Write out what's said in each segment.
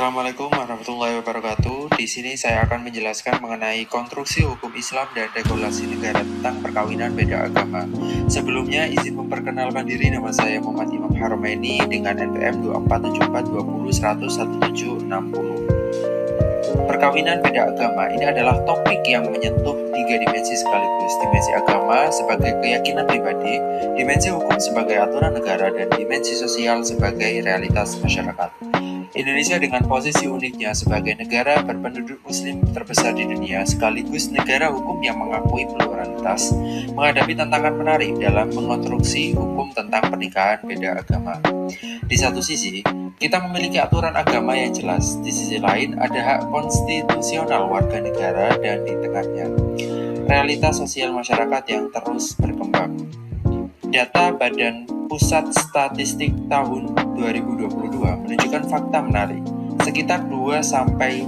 Assalamualaikum warahmatullahi wabarakatuh. Di sini saya akan menjelaskan mengenai konstruksi hukum Islam dan regulasi negara tentang perkawinan beda agama. Sebelumnya, izin memperkenalkan diri, nama saya Muhammad Imam Haromaini dengan NPM 247420101760. Perkawinan beda agama ini adalah topik yang menyentuh 3 dimensi sekaligus. Dimensi agama sebagai keyakinan pribadi, dimensi hukum sebagai aturan negara, dan dimensi sosial sebagai realitas masyarakat. Indonesia dengan posisi uniknya sebagai negara berpenduduk muslim terbesar di dunia sekaligus negara hukum yang mengakui pluralitas, menghadapi tantangan menarik dalam mengonstruksi hukum tentang pernikahan beda agama. Di satu sisi, kita memiliki aturan agama yang jelas. Di sisi lain, ada hak konstitusional warga negara dan di tengahnya, realitas sosial masyarakat yang terus berkembang. Data Badan Pusat Statistik tahun 2022 menunjukkan fakta menarik. Sekitar 2-3%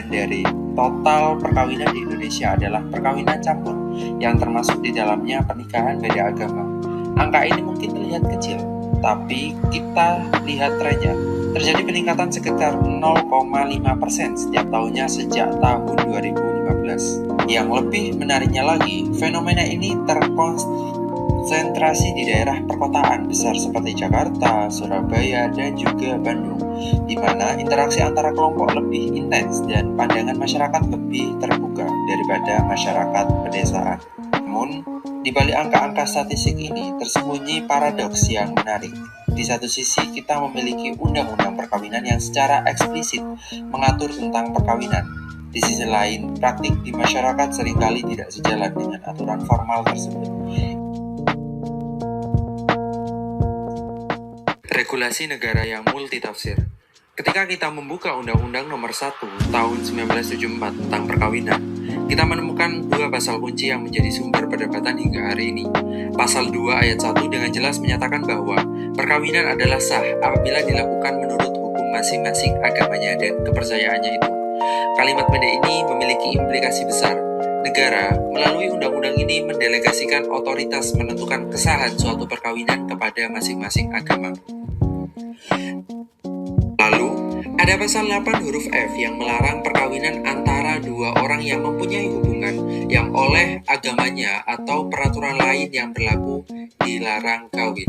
dari total perkawinan di Indonesia adalah perkawinan campur, yang termasuk di dalamnya pernikahan beda agama. Angka ini mungkin terlihat kecil, tapi kita lihat trennya. Terjadi peningkatan sekitar 0,5% setiap tahunnya sejak tahun 2015. Yang lebih menariknya lagi, fenomena ini terkonsentrasi di daerah perkotaan besar seperti Jakarta, Surabaya, dan juga Bandung, di mana interaksi antara kelompok lebih intens dan pandangan masyarakat lebih terbuka daripada masyarakat pedesaan. Namun, di balik angka-angka statistik ini tersembunyi paradoks yang menarik. Di satu sisi, kita memiliki undang-undang perkawinan yang secara eksplisit mengatur tentang perkawinan. Di sisi lain, praktik di masyarakat seringkali tidak sejalan dengan aturan formal tersebut. Regulasi negara yang multitafsir. Ketika kita membuka Undang-Undang Nomor 1 Tahun 1974 tentang perkawinan, kita menemukan 2 pasal kunci yang menjadi sumber perdebatan hingga hari ini. Pasal 2 ayat 1 dengan jelas menyatakan bahwa perkawinan adalah sah apabila dilakukan menurut hukum masing-masing agamanya dan kepercayaannya itu. Kalimat pendek ini memiliki implikasi besar. Negara melalui undang-undang ini mendelegasikan otoritas menentukan kesahan suatu perkawinan kepada masing-masing agama. Lalu, ada pasal 8 huruf F yang melarang perkawinan antara 2 orang yang mempunyai hubungan yang oleh agamanya atau peraturan lain yang berlaku dilarang kawin.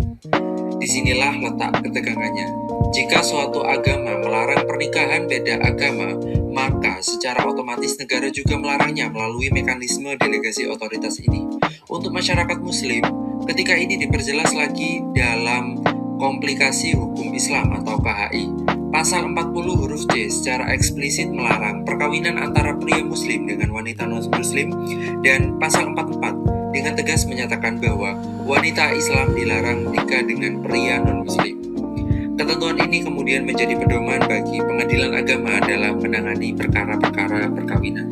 Disinilah letak ketegangannya. Jika suatu agama melarang pernikahan beda agama, maka secara otomatis negara juga melarangnya melalui mekanisme delegasi otoritas ini. Untuk masyarakat muslim, ketika ini diperjelas lagi dalam komplikasi hukum Islam atau KHI, pasal 40 huruf C secara eksplisit melarang perkawinan antara pria muslim dengan wanita non-muslim, dan pasal 44 dengan tegas menyatakan bahwa wanita Islam dilarang menikah dengan pria non-muslim. Ketentuan ini kemudian menjadi pedoman bagi pengadilan agama dalam menangani perkara-perkara perkawinan.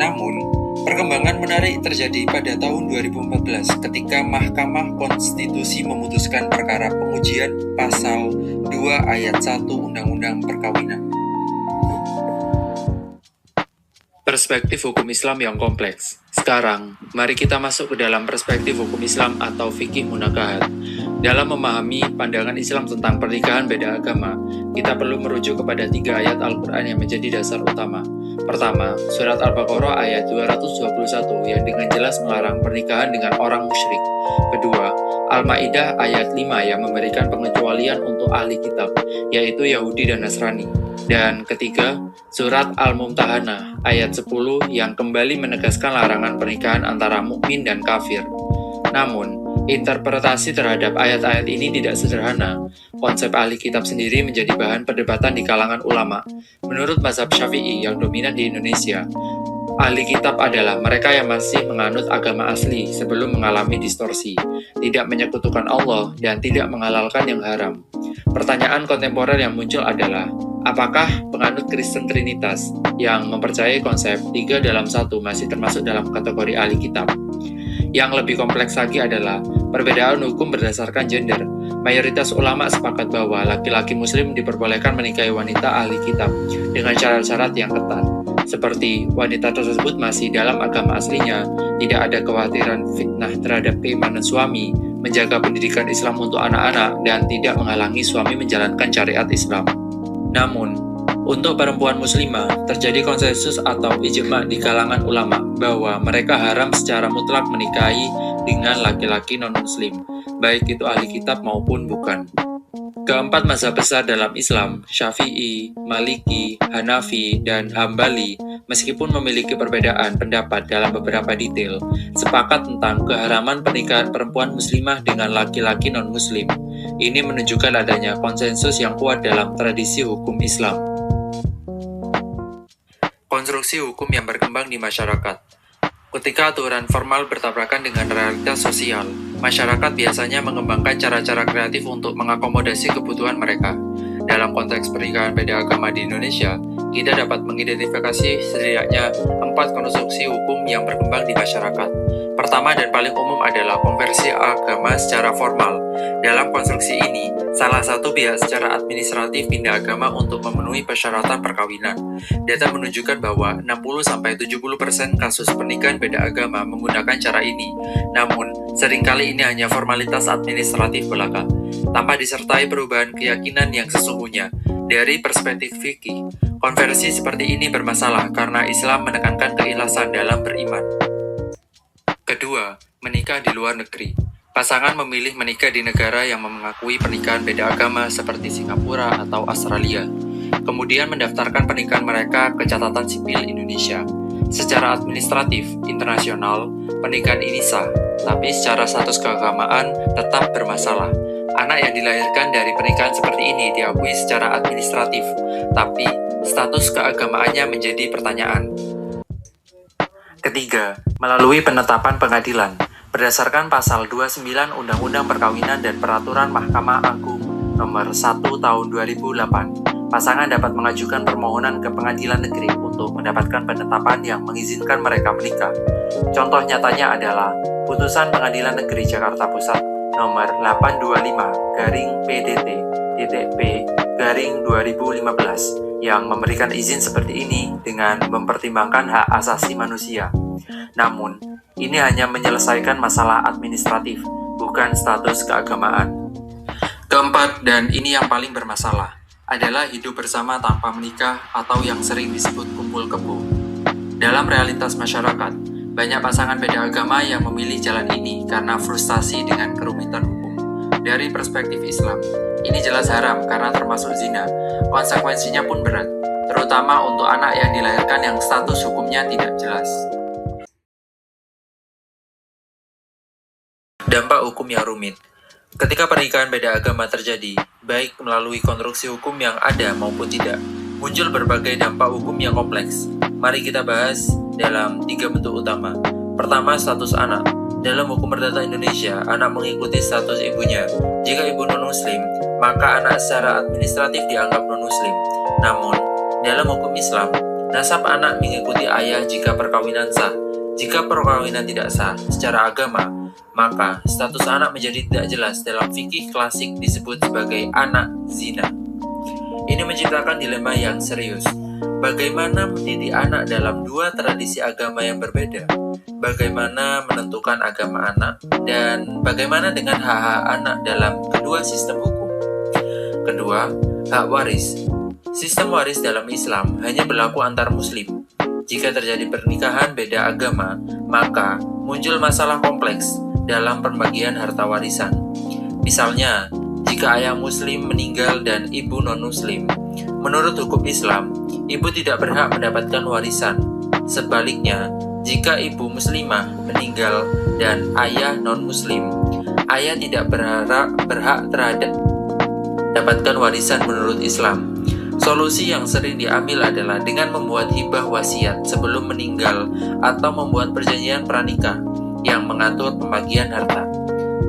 Namun, perkembangan menarik terjadi pada tahun 2014 ketika Mahkamah Konstitusi memutuskan perkara pengujian pasal 2 ayat 1 Undang-Undang Perkawinan. Perspektif hukum Islam yang kompleks. Sekarang, mari kita masuk ke dalam perspektif hukum Islam atau fikih munakahat. Dalam memahami pandangan Islam tentang pernikahan beda agama, kita perlu merujuk kepada 3 ayat Al-Quran yang menjadi dasar utama. Pertama, surat Al-Baqarah ayat 221 yang dengan jelas melarang pernikahan dengan orang musyrik. Kedua, Al-Maidah ayat 5 yang memberikan pengecualian untuk ahli kitab, yaitu Yahudi dan Nasrani. Dan ketiga, surat Al-Mumtahanah ayat 10 yang kembali menegaskan larangan pernikahan antara mukmin dan kafir. Namun, interpretasi terhadap ayat-ayat ini tidak sederhana. Konsep ahli kitab sendiri menjadi bahan perdebatan di kalangan ulama. Menurut mazhab Syafi'i yang dominan di Indonesia, ahli kitab adalah mereka yang masih menganut agama asli sebelum mengalami distorsi, tidak menyekutukan Allah, dan tidak menghalalkan yang haram. Pertanyaan kontemporer yang muncul adalah, apakah penganut Kristen Trinitas yang mempercayai konsep 3 dalam 1 masih termasuk dalam kategori ahli kitab? Yang lebih kompleks lagi adalah perbedaan hukum berdasarkan gender. Mayoritas ulama sepakat bahwa laki-laki muslim diperbolehkan menikahi wanita ahli kitab dengan syarat-syarat yang ketat, seperti wanita tersebut masih dalam agama aslinya, tidak ada kekhawatiran fitnah terhadap keimanan suami, menjaga pendidikan Islam untuk anak-anak, dan tidak menghalangi suami menjalankan syariat Islam. Namun, Untuk perempuan muslimah, terjadi konsensus atau ijma di kalangan ulama bahwa mereka haram secara mutlak menikahi dengan laki-laki non-muslim, baik itu ahli kitab maupun bukan. Keempat mazhab besar dalam Islam, Syafi'i, Maliki, Hanafi, dan Hambali, meskipun memiliki perbedaan pendapat dalam beberapa detail, sepakat tentang keharaman pernikahan perempuan muslimah dengan laki-laki non-muslim. Ini menunjukkan adanya konsensus yang kuat dalam tradisi hukum Islam. Konstruksi hukum yang berkembang di masyarakat. Ketika aturan formal bertabrakan dengan realitas sosial, masyarakat biasanya mengembangkan cara-cara kreatif untuk mengakomodasi kebutuhan mereka. Dalam konteks pernikahan beda agama di Indonesia, kita dapat mengidentifikasi setidaknya 4 konstruksi hukum yang berkembang di masyarakat. Pertama dan paling umum adalah konversi agama secara formal. Dalam konstruksi ini, salah satu pihak secara administratif pindah agama untuk memenuhi persyaratan perkawinan. Data menunjukkan bahwa 60-70% kasus pernikahan beda agama menggunakan cara ini. Namun, seringkali ini hanya formalitas administratif belaka, tanpa disertai perubahan keyakinan yang sesungguhnya. Dari perspektif fikih, konversi seperti ini bermasalah karena Islam menekankan keikhlasan dalam beriman. Kedua, menikah di luar negeri. Pasangan memilih menikah di negara yang mengakui pernikahan beda agama seperti Singapura atau Australia. Kemudian mendaftarkan pernikahan mereka ke catatan sipil Indonesia. Secara administratif, internasional, pernikahan ini sah, tapi secara status keagamaan tetap bermasalah. Anak yang dilahirkan dari pernikahan seperti ini diakui secara administratif, tapi status keagamaannya menjadi pertanyaan. Ketiga, melalui penetapan pengadilan. Berdasarkan pasal 29 Undang-Undang Perkawinan dan Peraturan Mahkamah Agung Nomor 1 Tahun 2008, pasangan dapat mengajukan permohonan ke pengadilan negeri untuk mendapatkan penetapan yang mengizinkan mereka menikah. Contoh nyatanya adalah Putusan Pengadilan Negeri Jakarta Pusat Nomor 825-P-P-2015 yang memberikan izin seperti ini dengan mempertimbangkan hak asasi manusia. Namun, ini hanya menyelesaikan masalah administratif, bukan status keagamaan. Keempat, dan ini yang paling bermasalah, adalah hidup bersama tanpa menikah atau yang sering disebut kumpul kebo. Dalam realitas masyarakat, banyak pasangan beda agama yang memilih jalan ini karena frustasi dengan kerumitan hukum. Dari perspektif Islam, ini jelas haram karena termasuk zina. Konsekuensinya pun berat, terutama untuk anak yang dilahirkan yang status hukumnya tidak jelas. Dampak hukum yang rumit. Ketika pernikahan beda agama terjadi, baik melalui konstruksi hukum yang ada maupun tidak, muncul berbagai dampak hukum yang kompleks. Mari kita bahas dalam 3 bentuk utama. Pertama, status anak. Dalam hukum perdata Indonesia, anak mengikuti status ibunya. Jika ibu non-muslim, maka anak secara administratif dianggap non-muslim. Namun, dalam hukum Islam, nasab anak mengikuti ayah jika perkawinan sah. Jika perkawinan tidak sah secara agama, maka status anak menjadi tidak jelas. Dalam fikih klasik disebut sebagai anak zina. Ini menciptakan dilema yang serius. Bagaimana mendidik anak dalam 2 tradisi agama yang berbeda? Bagaimana menentukan agama anak? Dan bagaimana dengan hak-hak anak dalam kedua sistem hukum? Kedua, hak waris. Sistem waris dalam Islam hanya berlaku antar muslim. Jika terjadi pernikahan beda agama, maka muncul masalah kompleks dalam pembagian harta warisan. Misalnya, jika ayah muslim meninggal dan ibu non-muslim, menurut hukum Islam, ibu tidak berhak mendapatkan warisan. Sebaliknya, jika ibu muslimah meninggal dan ayah non-muslim, ayah tidak berhak terhadap mendapatkan warisan menurut Islam. Solusi yang sering diambil adalah dengan membuat hibah wasiat sebelum meninggal atau membuat perjanjian pranikah yang mengatur pembagian harta.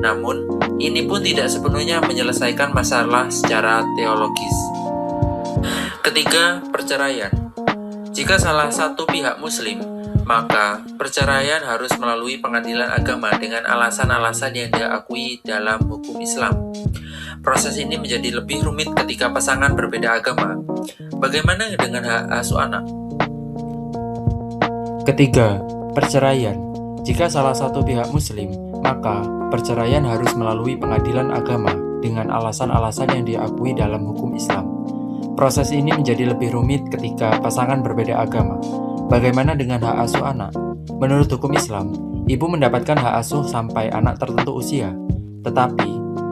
Namun, ini pun tidak sepenuhnya menyelesaikan masalah secara teologis. Ketiga, perceraian. Jika salah satu pihak muslim, maka perceraian harus melalui pengadilan agama dengan alasan-alasan yang diakui dalam hukum Islam. Proses ini menjadi lebih rumit ketika pasangan berbeda agama. Bagaimana dengan hak asuh anak? Ketiga, perceraian. Jika salah satu pihak muslim, maka perceraian harus melalui pengadilan agama dengan alasan-alasan yang diakui dalam hukum Islam. Proses ini menjadi lebih rumit ketika pasangan berbeda agama. Bagaimana dengan hak asuh anak? Menurut hukum Islam, ibu mendapatkan hak asuh sampai anak tertentu usia. Tetapi,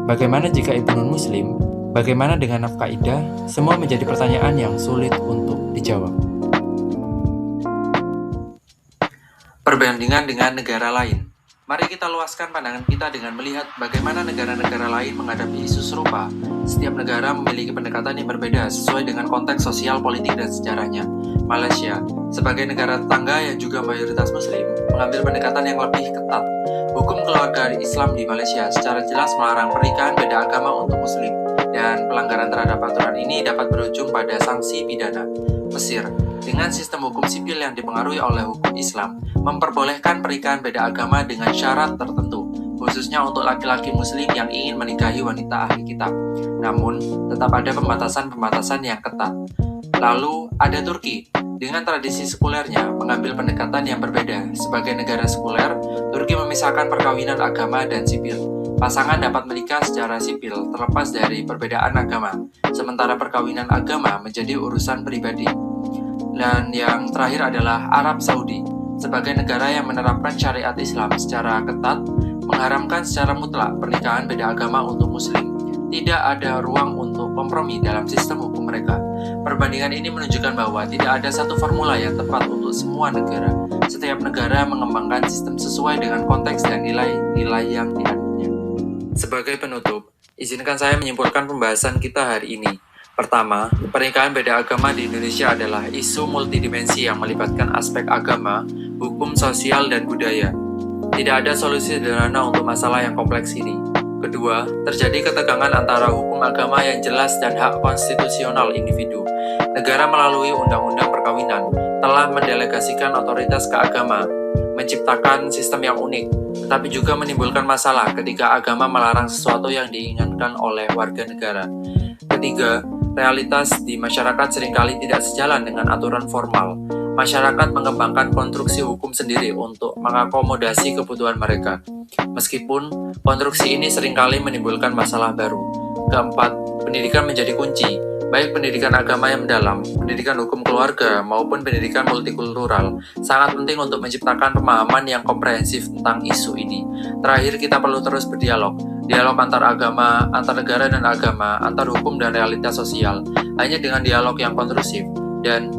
bagaimana jika ibu non-muslim? Bagaimana dengan nafkah iddah? Semua menjadi pertanyaan yang sulit untuk dijawab. Perbandingan dengan negara lain. Mari kita luaskan pandangan kita dengan melihat bagaimana negara-negara lain menghadapi isu serupa. Setiap negara memiliki pendekatan yang berbeda sesuai dengan konteks sosial, politik, dan sejarahnya. Malaysia, sebagai negara tetangga yang juga mayoritas muslim, mengambil pendekatan yang lebih ketat. Hukum keluarga Islam di Malaysia secara jelas melarang pernikahan beda agama untuk muslim, dan pelanggaran terhadap aturan ini dapat berujung pada sanksi pidana. Mesir, dengan sistem hukum sipil yang dipengaruhi oleh hukum Islam, memperbolehkan pernikahan beda agama dengan syarat tertentu, khususnya untuk laki-laki muslim yang ingin menikahi wanita ahli kitab. Namun, tetap ada pembatasan-pembatasan yang ketat. Lalu, ada Turki. Dengan tradisi sekulernya, mengambil pendekatan yang berbeda. Sebagai negara sekuler, Turki memisahkan perkawinan agama dan sipil. Pasangan dapat menikah secara sipil terlepas dari perbedaan agama, sementara perkawinan agama menjadi urusan pribadi. Dan yang terakhir adalah Arab Saudi. Sebagai negara yang menerapkan syariat Islam secara ketat, mengharamkan secara mutlak pernikahan beda agama untuk muslim. Tidak ada ruang untuk kompromi dalam sistem hukum mereka. Perbandingan ini menunjukkan bahwa tidak ada satu formula yang tepat untuk semua negara. Setiap negara mengembangkan sistem sesuai dengan konteks dan nilai-nilai yang dianutnya. Sebagai penutup, izinkan saya menyimpulkan pembahasan kita hari ini. Pertama, pernikahan beda agama di Indonesia adalah isu multidimensi yang melibatkan aspek agama, hukum, sosial, dan budaya. Tidak ada solusi sederhana untuk masalah yang kompleks ini. Kedua, terjadi ketegangan antara hukum agama yang jelas dan hak konstitusional individu. Negara melalui undang-undang perkawinan telah mendelegasikan otoritas ke agama, menciptakan sistem yang unik, tetapi juga menimbulkan masalah ketika agama melarang sesuatu yang diinginkan oleh warga negara. Ketiga, realitas di masyarakat seringkali tidak sejalan dengan aturan formal. Masyarakat mengembangkan konstruksi hukum sendiri untuk mengakomodasi kebutuhan mereka. Meskipun konstruksi ini seringkali menimbulkan masalah baru. Keempat, pendidikan menjadi kunci. Baik pendidikan agama yang mendalam, pendidikan hukum keluarga, maupun pendidikan multikultural, sangat penting untuk menciptakan pemahaman yang komprehensif tentang isu ini. Terakhir, kita perlu terus berdialog. Dialog antar agama, antar negara dan agama, antar hukum dan realitas sosial. Hanya dengan dialog yang konstrusif dan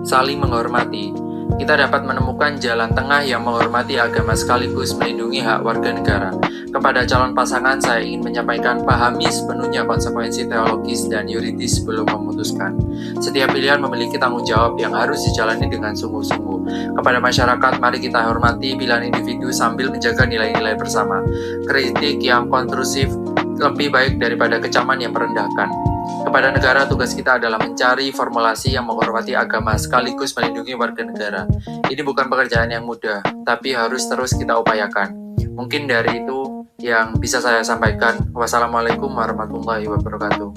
saling menghormati, kita dapat menemukan jalan tengah yang menghormati agama sekaligus melindungi hak warga negara. Kepada calon pasangan, saya ingin menyampaikan pahami sepenuhnya konsekuensi teologis dan yuridis sebelum memutuskan. Setiap pilihan memiliki tanggung jawab yang harus dijalani dengan sungguh-sungguh. Kepada masyarakat, mari kita hormati pilihan individu sambil menjaga nilai-nilai bersama. Kritik yang konstrusif lebih baik daripada kecaman yang merendahkan. Kepada negara, tugas kita adalah mencari formulasi yang menghormati agama sekaligus melindungi warga negara. Ini bukan pekerjaan yang mudah, tapi harus terus kita upayakan. Mungkin dari itu yang bisa saya sampaikan. Wassalamualaikum warahmatullahi wabarakatuh.